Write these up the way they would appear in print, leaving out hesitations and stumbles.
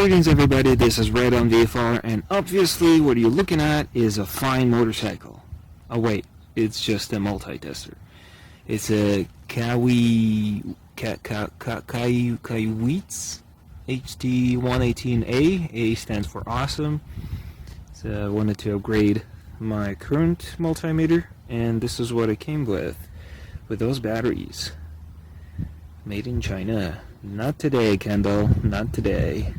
Greetings everybody, this is Red on VFR, and obviously what you're looking at is a fine motorcycle. Oh wait, it's just a multi-tester. It's a Kaiweets HT118A. A stands for awesome. So I wanted to upgrade my current multimeter, and this is what it came with those batteries. Made in China. Not today, Kendall, not today.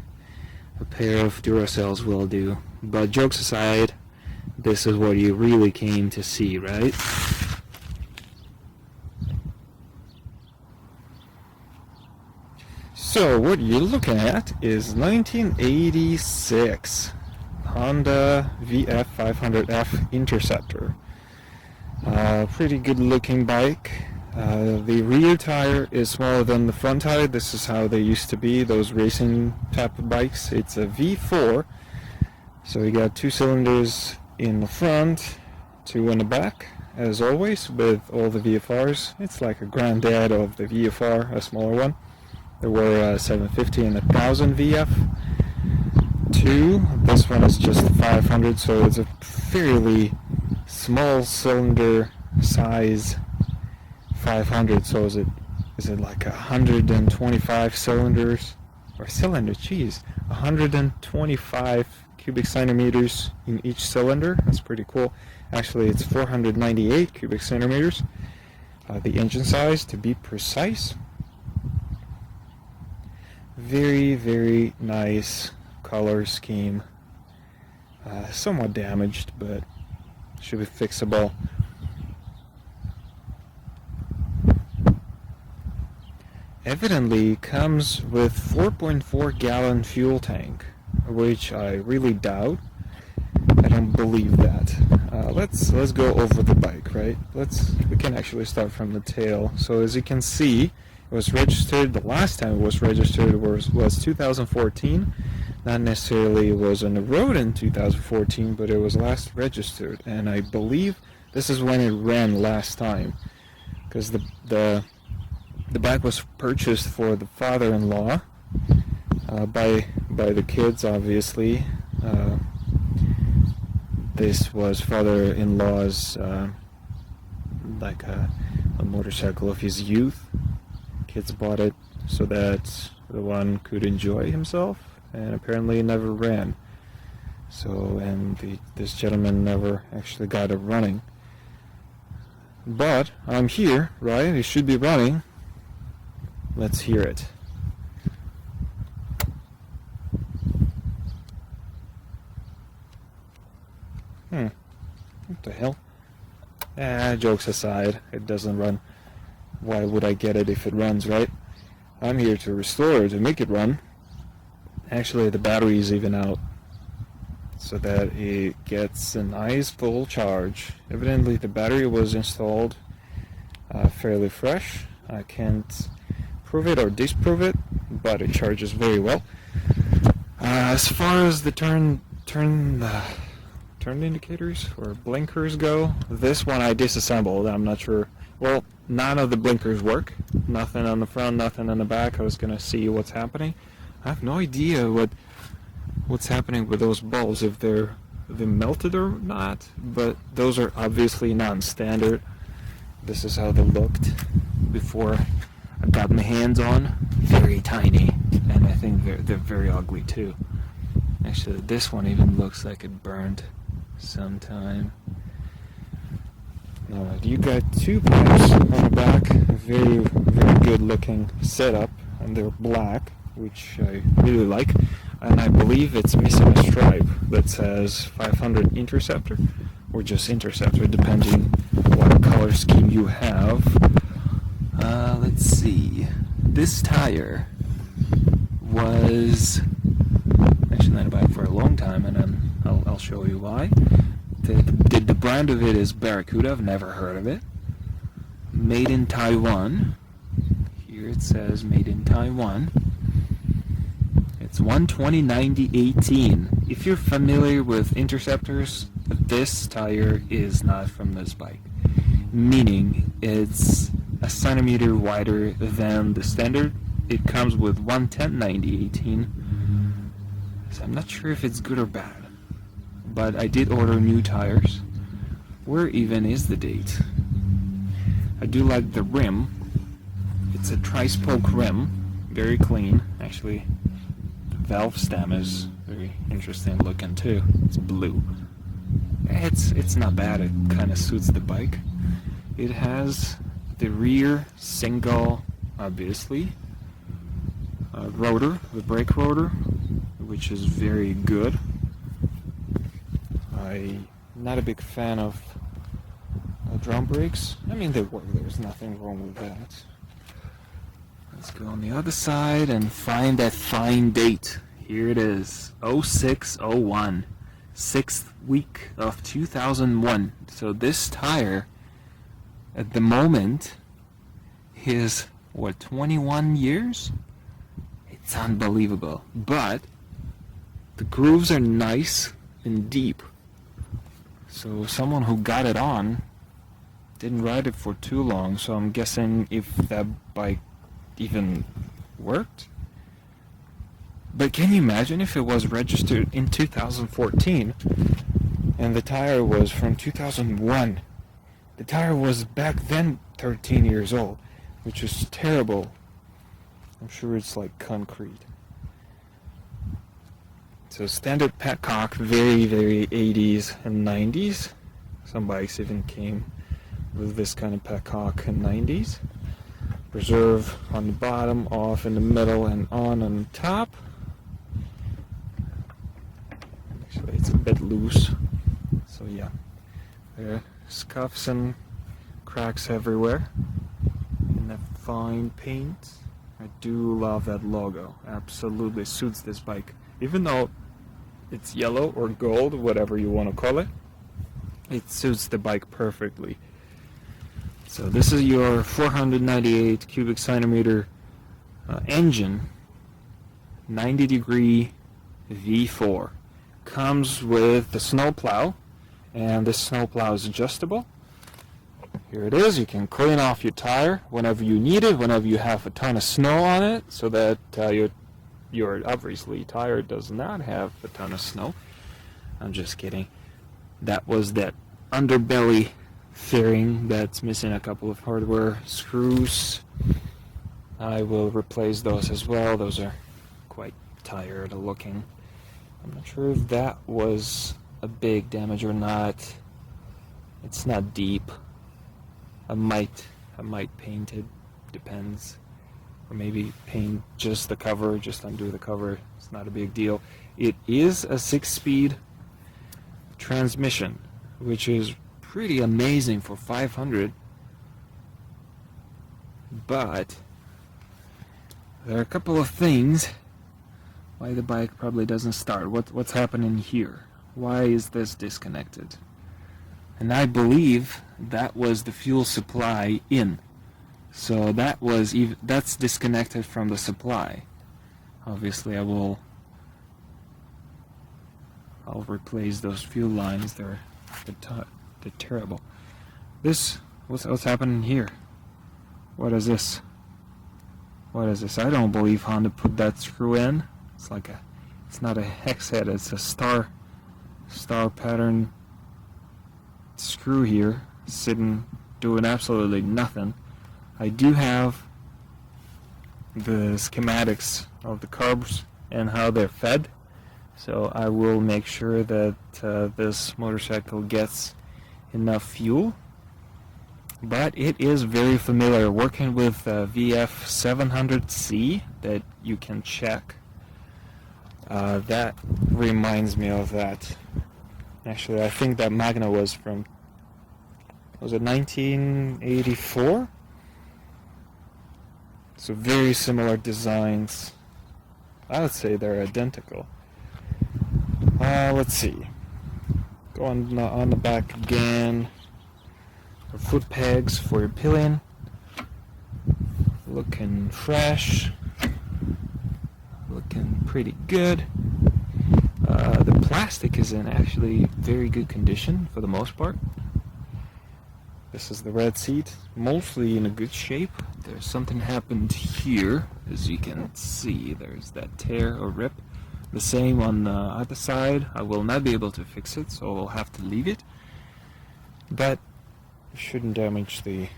A pair of Duracells will do. But jokes aside, this is what you really came to see, right? So what you're looking at is 1986 Honda VF500F Interceptor. Pretty good looking bike. The rear tire is smaller than the front tire. This is how they used to be, those racing type of bikes. It's a V4, so you got 2 cylinders in the front, 2 in the back, as always with all the VFRs. It's like a granddad of the VFR, a smaller one. There were 750 and 1000 VF2. This one is just 500, so it's a fairly small cylinder size 500. So is it like 125 cylinders or cylinder? Geez, 125 cubic centimeters in each cylinder. That's pretty cool. Actually, it's 498 cubic centimeters. The engine size, to be precise. Very, very nice color scheme. Somewhat damaged, but should be fixable. Evidently comes with 4.4 gallon fuel tank, which I really doubt. I don't believe that. Let's go over the bike, right? We can actually start from the tail. So as you can see, it was registered, the last time it was registered was 2014. Not necessarily it was on the road in 2014, but it was last registered, and I believe this is when it ran last time, because the bike was purchased for the father-in-law by the kids, obviously. This was father-in-law's like a motorcycle of his youth. Kids bought it so that the one could enjoy himself, and apparently it never ran. So, and this gentleman never actually got it running. But I'm here, right? It should be running. Let's hear it. What the hell? Jokes aside, it doesn't run. Why would I get it if it runs, right? I'm here to restore it, to make it run. Actually, the battery is even out, so that it gets a nice full charge. Evidently, the battery was installed fairly fresh. I can't prove it or disprove it, but it charges very well. As far as the turn indicators or blinkers go, this one I disassembled. I'm not sure. Well, none of the blinkers work. Nothing on the front, nothing on the back. I was gonna see what's happening. I have no idea what's happening with those bulbs, if they melted or not, but those are obviously non-standard. This is how they looked before I got my hands on. Very tiny, and I think they're very ugly too. Actually, this one even looks like it burned sometime. Alright, you got 2 pipes on the back. Very, very good looking setup, and they're black, which I really like. And I believe it's missing a stripe that says 500 Interceptor, or just Interceptor, depending what color scheme you have. Let's see. This tire was actually not a bike for a long time, and I'll show you why. The brand of it is Barracuda. I've never heard of it. Made in Taiwan. Here it says made in Taiwan. It's 120/90/18. If you're familiar with Interceptors, this tire is not from this bike. Meaning it's a centimeter wider than the standard. It comes with 110/90/18. So I'm not sure if it's good or bad. But I did order new tires. Where even is the date? I do like the rim. It's a tri-spoke rim, very clean. Actually, the valve stem is very interesting looking too. It's blue. It's not bad. It kind of suits the bike. It has the rear single, obviously, rotor, the brake rotor, which is very good. I'm not a big fan of drum brakes. I mean, they work. There's nothing wrong with that. Let's go on the other side and find that fine date. Here it is, 0601, 6th week of 2001. So this tire, at the moment, is, what, 21 years? It's unbelievable. But the grooves are nice and deep. So someone who got it on didn't ride it for too long, so I'm guessing if that bike even worked. But can you imagine if it was registered in 2014 and the tire was from 2001? The tire was back then 13 years old, which is terrible. I'm sure it's like concrete. So standard petcock, very, very 80s and 90s. Some bikes even came with this kind of petcock in 90s. Reserve on the bottom, off in the middle, and on top. Actually, it's a bit loose. So yeah, there are scuffs and cracks everywhere. And that fine paint. I do love that logo. Absolutely suits this bike. Even though it's yellow or gold, whatever you want to call it, it suits the bike perfectly. So this is your 498 cubic centimeter engine, 90-degree V4. Comes with the snow plow, and this snow plow is adjustable. Here it is. You can clean off your tire whenever you need it, whenever you have a ton of snow on it, so that your obviously tire does not have a ton of snow. I'm just kidding. That was that underbelly fairing that's missing a couple of hardware screws. I will replace those as well. Those are quite tired looking. I'm not sure if that was a big damage or not. It's not deep. I might paint it, depends. Or maybe paint just the cover, just undo the cover. It's not a big deal. It is a 6-speed transmission, which is pretty amazing for 500. But there are a couple of things why the bike probably doesn't start. What's happening here? Why is this disconnected? And I believe that was the fuel supply in. So that's disconnected from the supply. Obviously, I'll replace those fuel lines. They're terrible. What's happening here? What is this? What is this? I don't believe Honda put that screw in. It's not a hex head. It's a star pattern screw here, sitting doing absolutely nothing. I do have the schematics of the carbs and how they're fed, so I will make sure that this motorcycle gets enough fuel. But it is very familiar working with VF500C that you can check. That reminds me of that. Actually, I think that Magna was it 1984? So very similar designs. I would say they're identical. Let's see. Go on the back again. Or foot pegs for your pillion. Looking fresh. Looking pretty good. The plastic is in actually very good condition for the most part. This is the red seat, mostly in a good shape. There's something happened here, as you can see. There's that tear or rip. The same on the other side. I will not be able to fix it, so I'll have to leave it. But it shouldn't damage the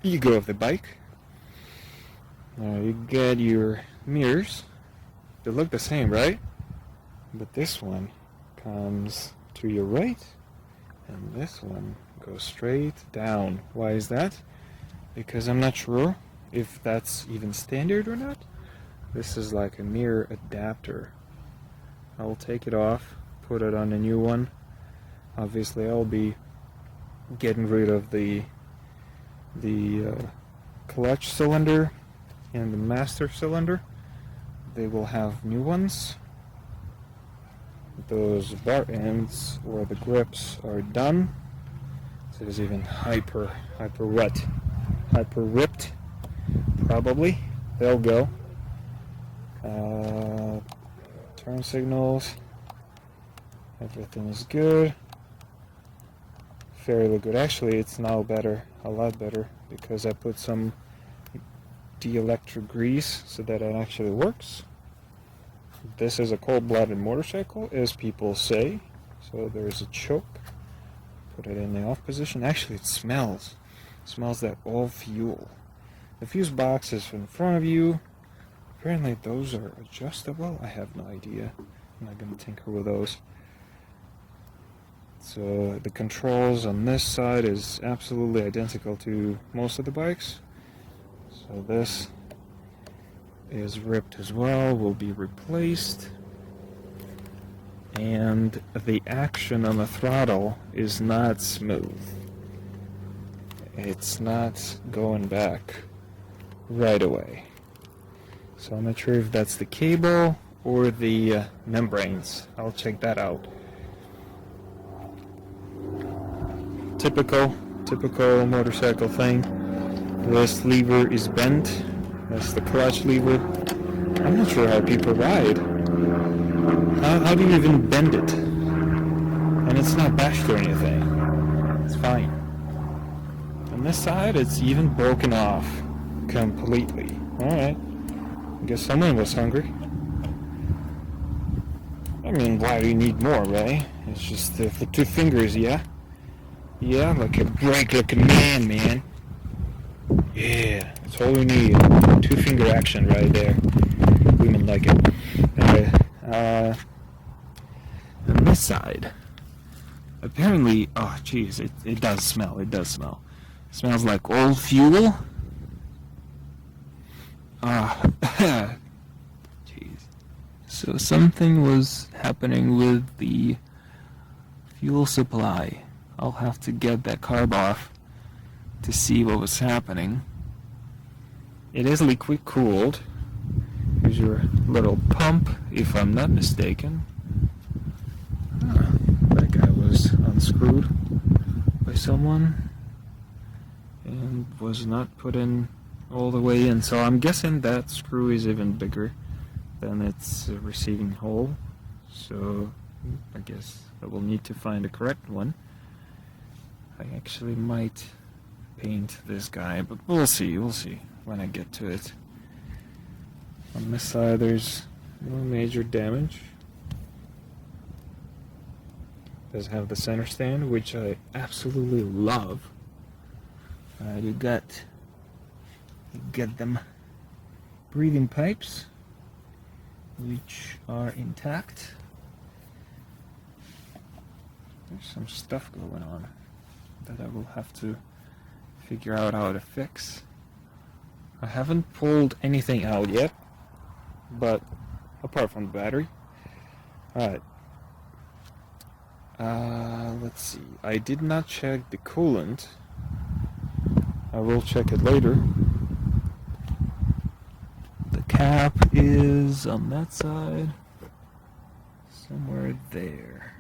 ego of the bike. You get your mirrors. They look the same, right? But this one comes to your right, and this one goes straight down. Why is that? Because I'm not sure if that's even standard or not. This is like a mirror adapter. I'll take it off, put it on a new one. Obviously I'll be getting rid of the clutch cylinder and the master cylinder. They will have new ones. Those bar ends or the grips are done. So it's even hyper ripped. Probably they'll go. Turn signals. Everything is good. Fairly good. Actually, it's now better, a lot better, because I put some dielectric grease so that it actually works. This is a cold-blooded motorcycle, as people say. So there's a choke. Put it in the off position. Actually, it smells. It smells that old fuel. The fuse box is in front of you. Apparently those are adjustable. I have no idea. I'm not going to tinker with those. So the controls on this side is absolutely identical to most of the bikes. So this is ripped as well, will be replaced. And the action on the throttle is not smooth. It's not going back right away. So I'm not sure if that's the cable or the membranes. I'll check that out. Typical motorcycle thing. This lever is bent. That's the clutch lever. I'm not sure how people ride. How do you even bend it? And it's not bashed or anything. It's fine. On this side, it's even broken off completely. Alright. I guess someone was hungry. I mean, why do you need more, right? It's just the 2 fingers, yeah? Yeah, like a break like a man. Yeah, that's all we need. 2-finger action right there. Women like it. Anyway, on this side, apparently, oh jeez, it does smell. It smells like old fuel. Jeez. So something was happening with the fuel supply. I'll have to get that carb off to see what was happening. It is liquid cooled. Here's your little pump, if I'm not mistaken. That guy was unscrewed by someone and was not put in all the way in. So I'm guessing that screw is even bigger than its receiving hole. So I guess I will need to find the correct one. I actually might paint this guy, but we'll see when I get to it. On this side there's no major damage. Does have the center stand, which I absolutely love. You got them breathing pipes, which are intact. There's some stuff going on that I will have to figure out how to fix. I haven't pulled anything out yet, but apart from the battery. Alright. Let's see. I did not check the coolant. I will check it later. The cap is on that side. Somewhere there.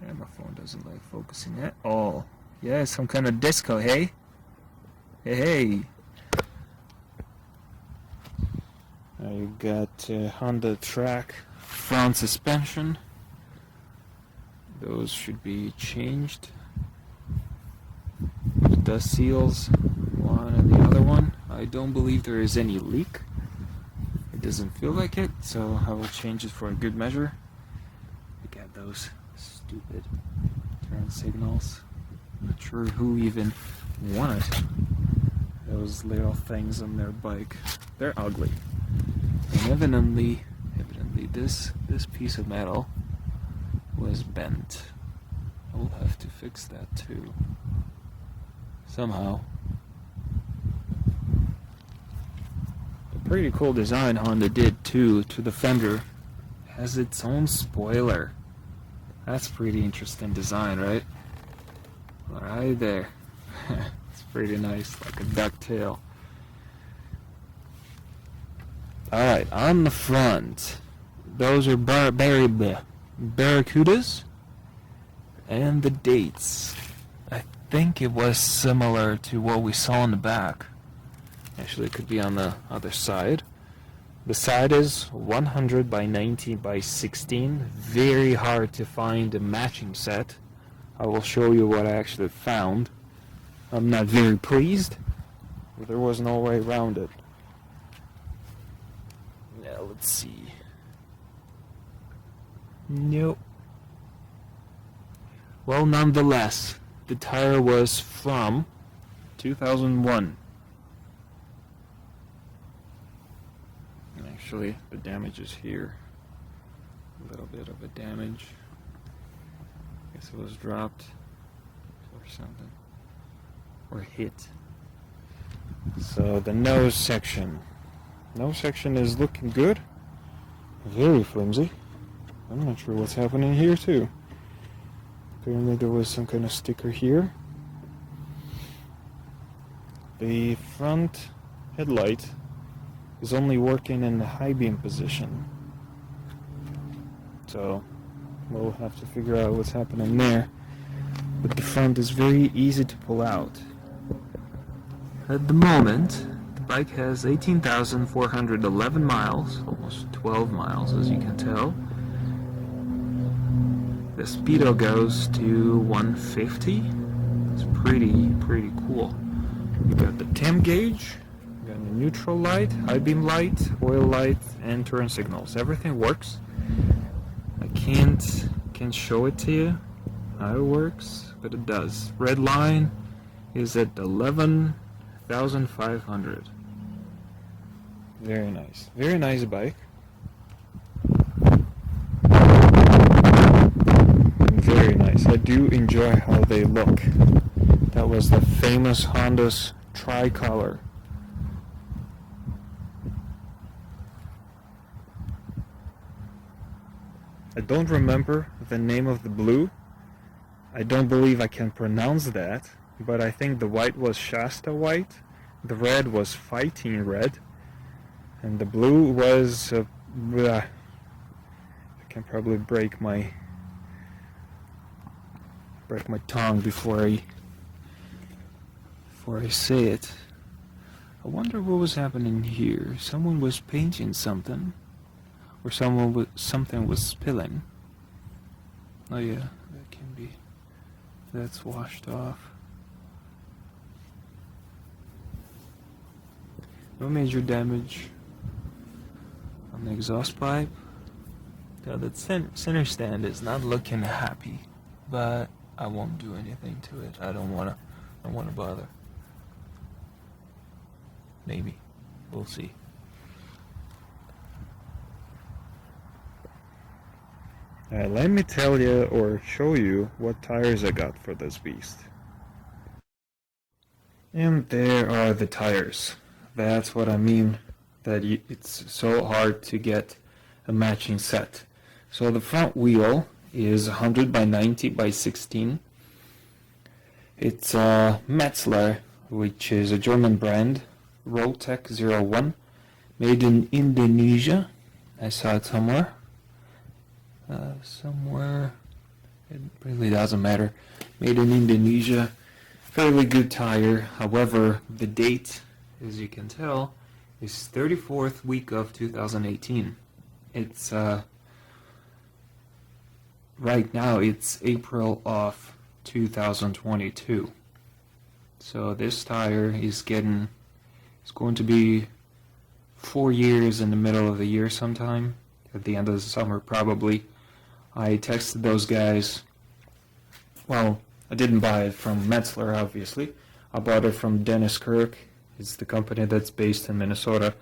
Yeah, my phone doesn't like focusing at all. Yeah, some kind of disco, hey? Hey. Now you got Honda track front suspension. Those should be changed. The dust seals, one and the other one. I don't believe there is any leak. I It doesn't feel like it, so I will change it for a good measure. Look at those stupid turn signals. Not sure who even wanted those little things on their bike. They're ugly. And evidently this piece of metal was bent. I will have to fix that too. Somehow. A pretty cool design Honda did too to the fender. It has its own spoiler. That's pretty interesting design, right? Right there. It's pretty nice, like a ducktail. Alright, on the front, those are Barracudas, and the dates. I think it was similar to what we saw on the back. Actually, it could be on the other side. The side is 100 by 90 by 16. Very hard to find a matching set. I will show you what I actually found. I'm not very pleased, but there was no way around it. Now let's see. Nope. Well, nonetheless, the tire was from 2001. And actually, the damage is here. A little bit of a damage. I guess it was dropped or something. Or hit. So the nose section. Nose section is looking good. Very flimsy. I'm not sure what's happening here too. Apparently there was some kind of sticker here. The front headlight is only working in the high beam position. So we'll have to figure out what's happening there. But the front is very easy to pull out. At the moment, the bike has 18,411 miles, almost 12 miles as you can tell. The speedo goes to 150. It's pretty cool. You got the temp gauge, you got a neutral light, high beam light, oil light, and turn signals. Everything works. I can't show it to you how it works, but it does. Red line is at 11,500. Very nice. Very nice bike. Very nice. I do enjoy how they look. That was the famous Honda's tricolor. I don't remember the name of the blue. I don't believe I can pronounce that, but I think the white was Shasta white, the red was Fighting red, and the blue was I can probably break my tongue before I say it. I wonder what was happening here. Someone was painting something, or something was spilling. Oh yeah, that can be. That's washed off. No major damage on the exhaust pipe. Now the center stand is not looking happy, but I won't do anything to it. I don't wanna bother. Maybe. We'll see. Let me tell you or show you what tires I got for this beast. And there are the tires. That's what I mean, that it's so hard to get a matching set. So the front wheel is 100 by 90 by 16. It's a Metzler, which is a German brand, Rolltech 01, made in Indonesia. I saw it somewhere. It really doesn't matter. Made in Indonesia. Fairly good tire. However, the date, as you can tell, is 34th week of 2018. It's right now it's April of 2022. So this tire is going to be 4 years in the middle of the year sometime, at the end of the summer probably. I texted those guys. Well, I didn't buy it from Metzler, obviously. I bought it from Dennis Kirk. It's the company that's based in Minnesota,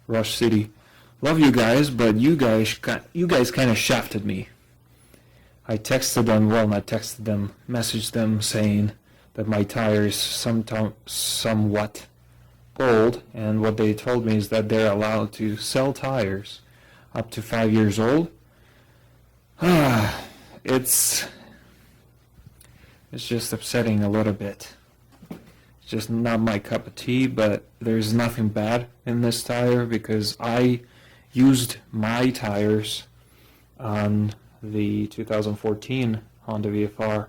Rush City. Love you guys, but you guys kind of shafted me. I texted them, well, not texted them, messaged them saying that my tires somewhat old, and what they told me is that they're allowed to sell tires up to 5 years old. It's just upsetting a little bit. It's just not my cup of tea, but there's nothing bad in this tire because I used my tires on the 2014 Honda VFR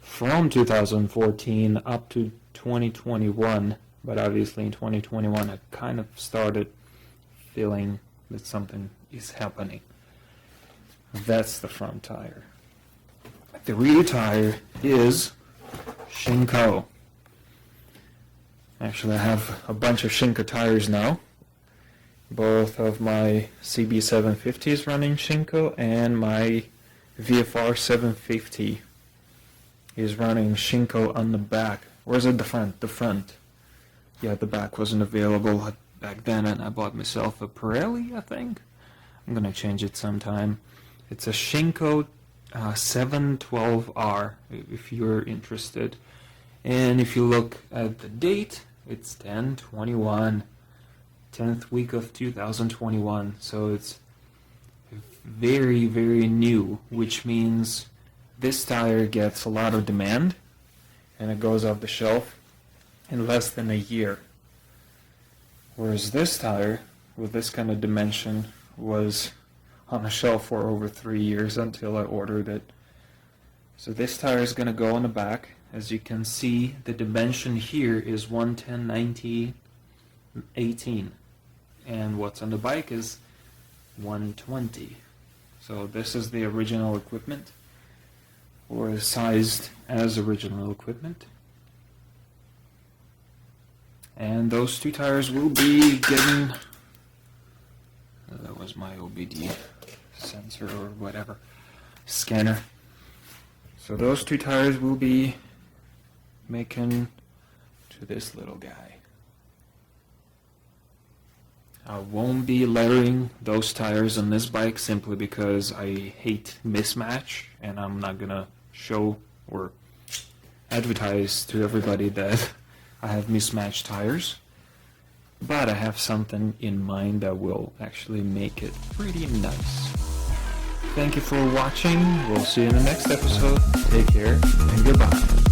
from 2014 up to 2021, but obviously in 2021 I kind of started feeling that something is happening. That's the front tire. The rear tire is Shinko. Actually, I have a bunch of Shinko tires now. Both of my CB750 is running Shinko, and my VFR 750 is running Shinko on the back. Where's it? The front. The front. Yeah, the back wasn't available back then, and I bought myself a Pirelli, I think. I'm gonna change it sometime. It's a Shinko 712R, if you're interested. And if you look at the date, it's 10/21, 10th week of 2021. So it's very, very new, which means this tire gets a lot of demand, and it goes off the shelf in less than a year. Whereas this tire, with this kind of dimension, was on the shelf for over 3 years until I ordered it. So this tire is going to go on the back. As you can see, the dimension here is 110/90/18, and what's on the bike is 120. So this is the original equipment, or sized as original equipment. And those two tires will be getting, that was my OBD sensor or whatever, scanner. So those two tires will be making to this little guy. I won't be layering those tires on this bike simply because I hate mismatch, and I'm not gonna show or advertise to everybody that I have mismatched tires. But I have something in mind that will actually make it pretty nice. Thank you for watching. We'll see you in the next episode. Take care and goodbye.